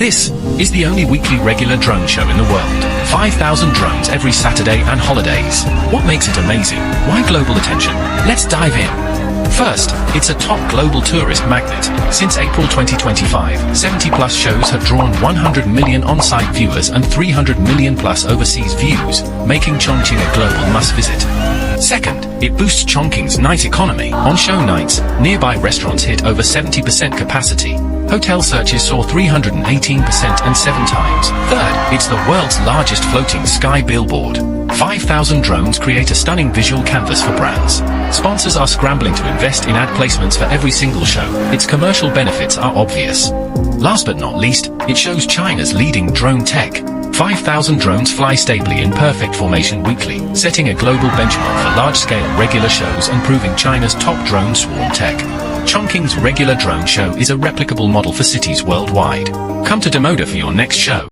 This is the only weekly regular drone show in the world. 5,000 drones every Saturday and holidays. What makes it amazing? Why global attention? Let's dive in. First, it's a top global tourist magnet. Since April 2025, 70 plus shows have drawn 100 million on-site viewers and 300 million plus overseas views, making Chongqing a global must-visit. Second, it boosts Chongqing's night economy. On show nights, nearby restaurants hit over 70% capacity. Hotel searches saw 318% and 7 times. Third, it's the world's largest floating sky billboard. 5,000 drones create a stunning visual canvas for brands. Sponsors are scrambling to invest in ad placements for every single show. Its commercial benefits are obvious. Last but not least, it shows China's leading drone tech. 5,000 drones fly stably in perfect formation weekly, setting a global benchmark for large-scale regular shows and proving China's top drone swarm tech. Chongqing's regular drone show is a replicable model for cities worldwide. Come to DAMODA for your next show.